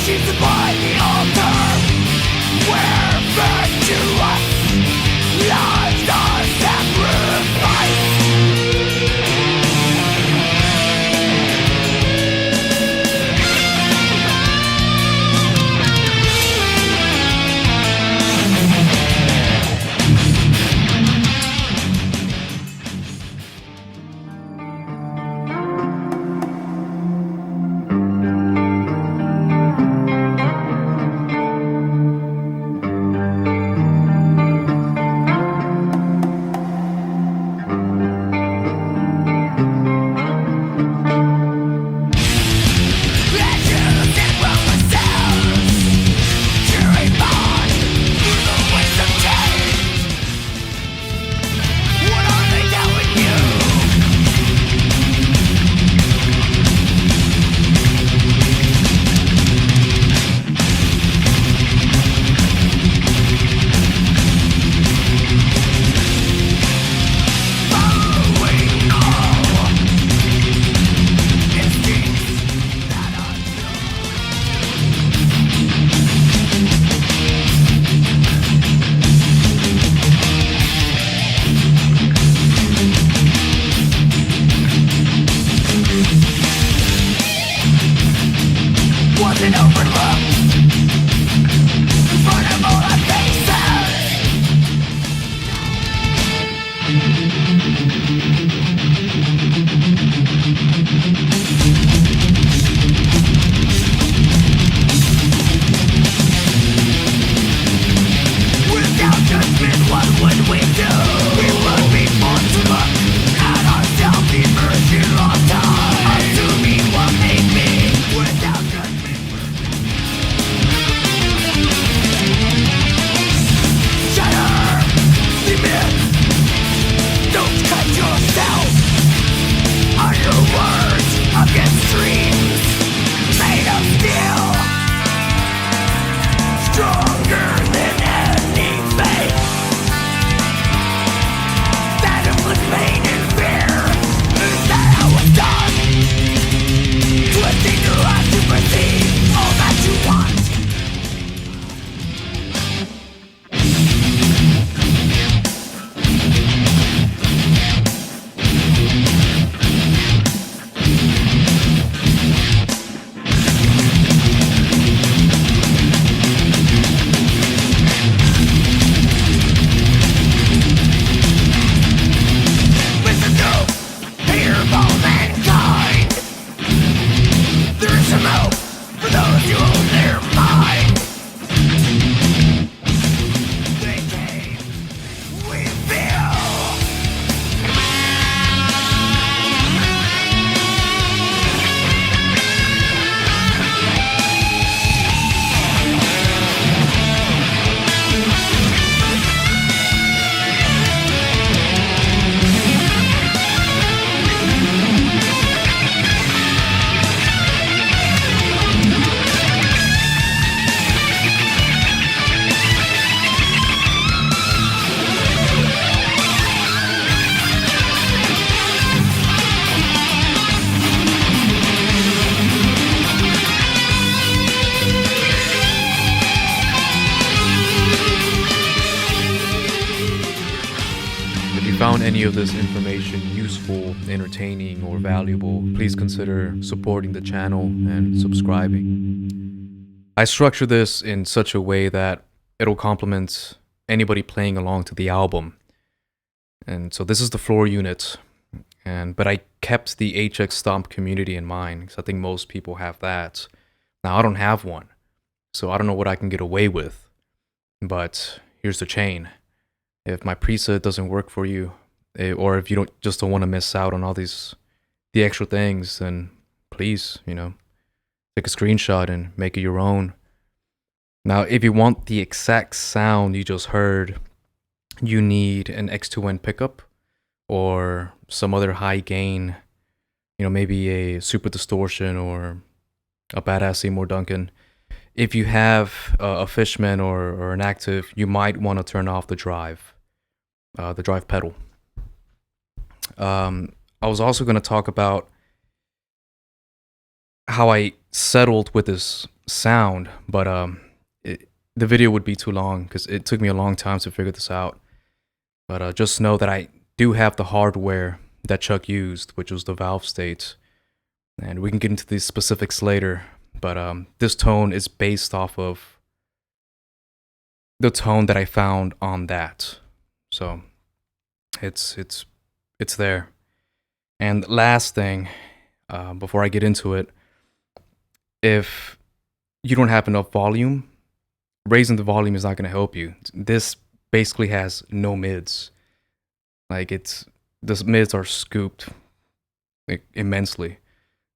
she's by the altar, where virtuous lives are sacrificed. Wasn't overlooked in front of all our faces. Without judgment, what would we do? We would be forced to look at ourselves, immersion lost time, assuming what may be. Without judgment, shatter the myth. Don't cut yourself on your words against dreams made of steel, stronger than any fate. That inflicts pain and fear. Is that how it's done? Twisting your eyes to perceive all that you want. Listen to, hear all mankind. There is some hope for those who own their mind. They came, we feel. If you found any of this information useful, entertaining, or valuable, please consider supporting the channel and subscribing. I structure this in such a way that it'll complement anybody playing along to the album. And so this is the floor unit, but I kept the HX Stomp community in mind, because I think most people have that. Now, I don't have one, so I don't know what I can get away with, but here's the chain. If my preset doesn't work for you, or if you don't want to miss out on all the extra things, then please, take a screenshot and make it your own. Now, if you want the exact sound you just heard, you need an X2N pickup or some other high gain, maybe a super distortion or a badass Seymour Duncan. If you have a Fishman or an active, you might want to turn off the drive pedal. I was also going to talk about how I settled with this sound, but the video would be too long because it took me a long time to figure this out. But just know that I do have the hardware that Chuck used, which was the valve state, and we can get into these specifics later. But this tone is based off of the tone that I found on that, so it's there. And last thing, before I get into it, if you don't have enough volume, raising the volume is not going to help you. This basically has no mids. Like the mids are scooped immensely.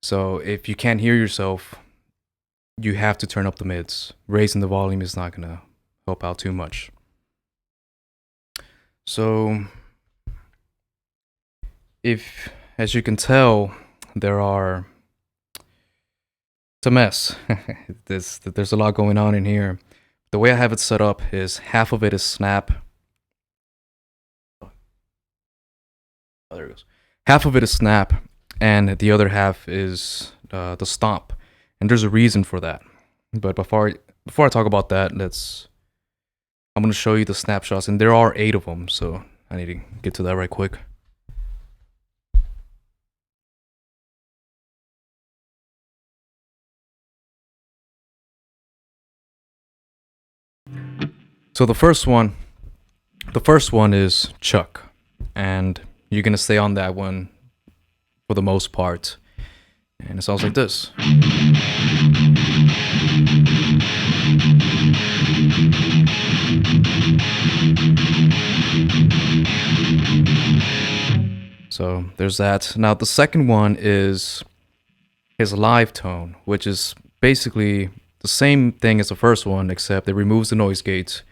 So if you can't hear yourself, you have to turn up the mids. Raising the volume is not going to help out too much. So if, as you can tell, it's a mess. There's a lot going on in here. The way I have it set up is half of it is snap. Oh, there it goes. Half of it is snap, and the other half is the stomp. And there's a reason for that. But before I talk about that, I'm going to show you the snapshots, and there are 8 of them, so I need to get to that right quick. So the first one is Chuck, and you're gonna stay on that one for the most part, and it sounds like this. So there's that. Now the second one is his live tone, which is basically the same thing as the first one, except it removes the noise gates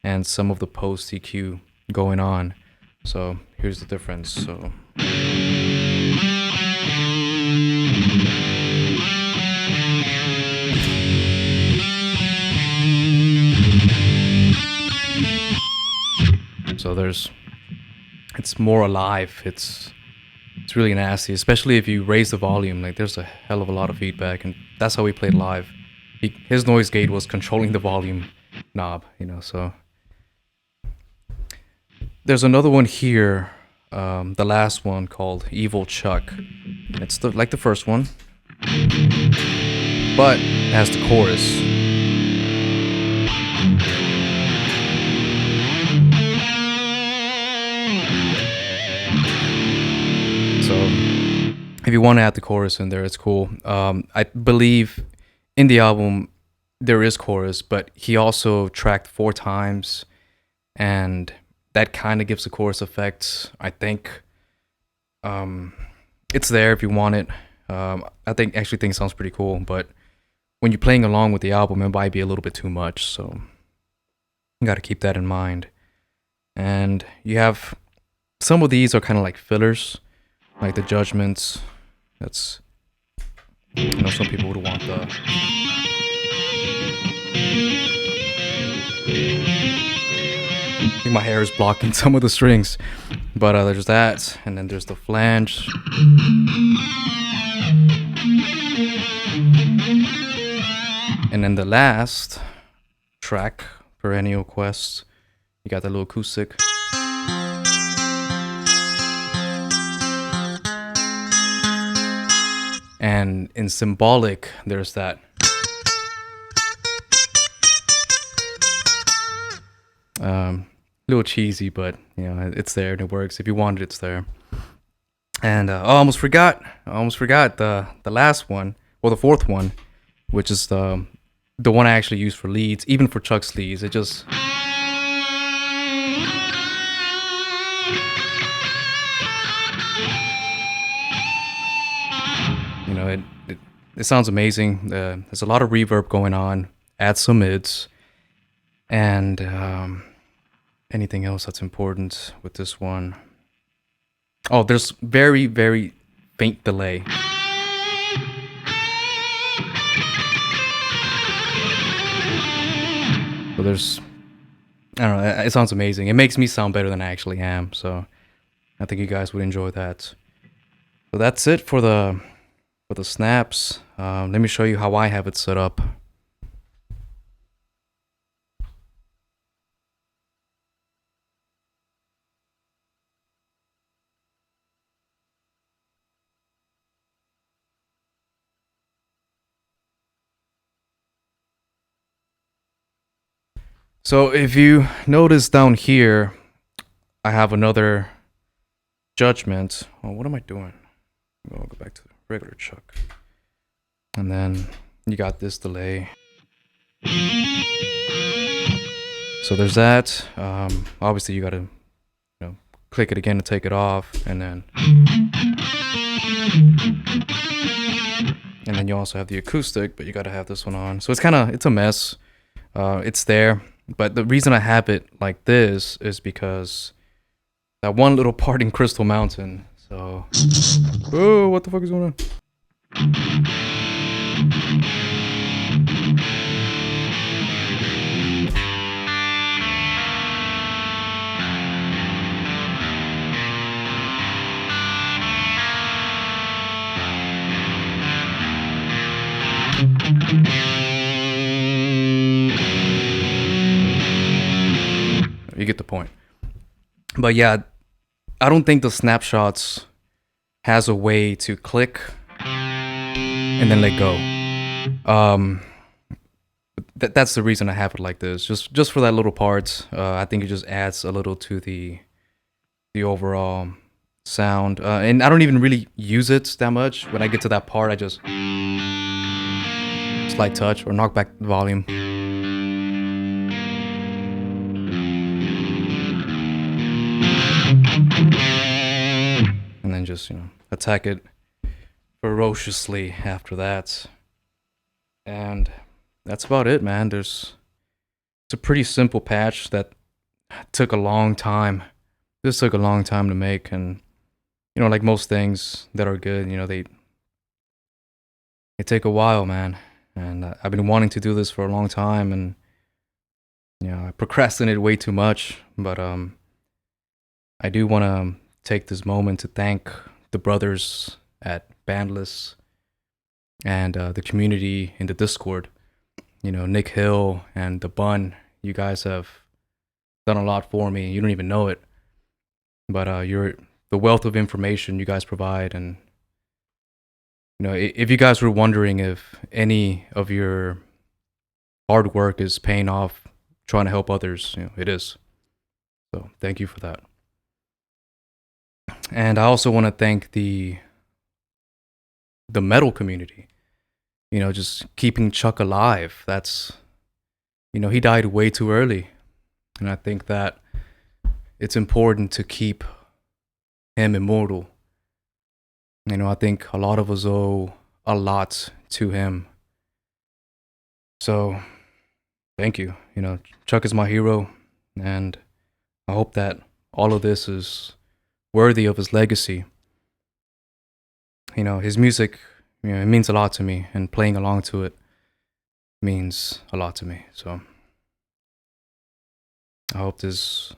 and some of the post EQ going on. So here's the difference. So it's more alive. It's really nasty, especially if you raise the volume. Like there's a hell of a lot of feedback, and that's how we played live. His noise gate was controlling the volume knob, so. There's another one here, the last one called Evil Chuck. It's like the first one, but it has the chorus. So if you want to add the chorus in there, it's cool. I believe in the album there is chorus, but he also tracked 4 times, and that kind of gives a chorus effect. I think it's there if you want it. I actually think it sounds pretty cool, but when you're playing along with the album, it might be a little bit too much, so you got to keep that in mind. And you have some of these are kind of like fillers, like the Judgments. That's, some people would want the. I think my hair is blocking some of the strings, but there's that, and then there's the flange. And then the last track, Perennial Quest, you got that little acoustic. And in Symbolic, there's that. Little cheesy, but it's there and it works. If you want it, it's there. And I almost forgot the last one, or the fourth one, which is the one I actually use for leads, even for Chuck's leads. It just it sounds amazing. There's a lot of reverb going on. Add some mids, and anything else that's important with this one? Oh, there's very, very faint delay. So there's, I don't know, it sounds amazing. It makes me sound better than I actually am, so I think you guys would enjoy that. So that's it for the snaps. Let me show you how I have it set up. So if you notice down here, I have another judgment. Oh, what am I doing? I'll go back to the regular Chuck. And then you got this delay. So there's that. Obviously you gotta, click it again to take it off, and then you also have the acoustic, but you gotta have this one on. So it's a mess. It's there, but the reason I have it like this is because that one little part in Crystal Mountain. So, oh, what the fuck is going on? You get the point. But yeah, I don't think the Snapshots has a way to click and then let go. That's the reason I have it like this. Just for that little part. I think it just adds a little to the overall sound. And I don't even really use it that much. When I get to that part, I just slight touch or knock back the volume. And then just, attack it ferociously after that. And that's about it, man. It's a pretty simple patch that took a long time. This took a long time to make, and like most things that are good, they take a while, man. And I've been wanting to do this for a long time, and I procrastinated way too much, but I do want to take this moment to thank the brothers at Bandless and the community in the Discord. Nick Hill and the Bun. You guys have done a lot for me. You don't even know it, but the wealth of information you guys provide, and if you guys were wondering if any of your hard work is paying off, trying to help others, it is. So thank you for that. And I also want to thank the metal community. Just keeping Chuck alive. That's, he died way too early. And I think that it's important to keep him immortal. I think a lot of us owe a lot to him. So, thank you. Chuck is my hero, and I hope that all of this is worthy of his legacy. His music, it means a lot to me, and playing along to it means a lot to me. So, I hope this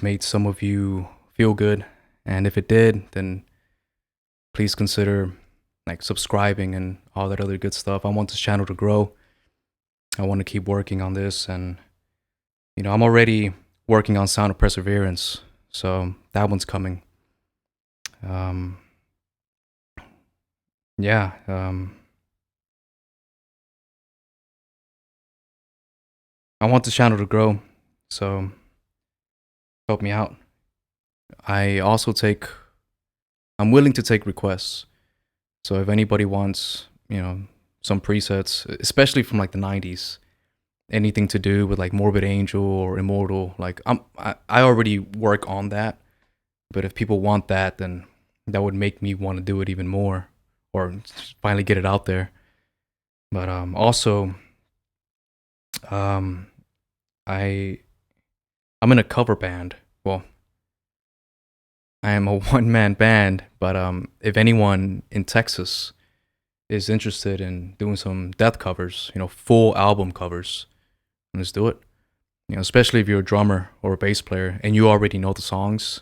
made some of you feel good, and if it did, then please consider subscribing and all that other good stuff. I want this channel to grow. I want to keep working on this, and I'm already working on Sound of Perseverance, so that one's coming. I want this channel to grow, so help me out. I'm willing to take requests. So if anybody wants, some presets, especially from the 90s, anything to do with Morbid Angel or Immortal, I already work on that. But if people want that, then that would make me want to do it even more, or finally get it out there. But also, I'm in a cover band. Well, I am a one-man band, but if anyone in Texas is interested in doing some death covers, full album covers, let's do it. Especially if you're a drummer or a bass player and you already know the songs,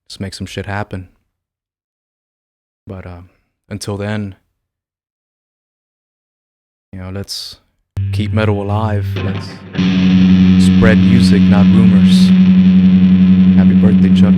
just make some shit happen. But until then, let's keep metal alive. Let's spread music, not rumors. Happy birthday, Chuck.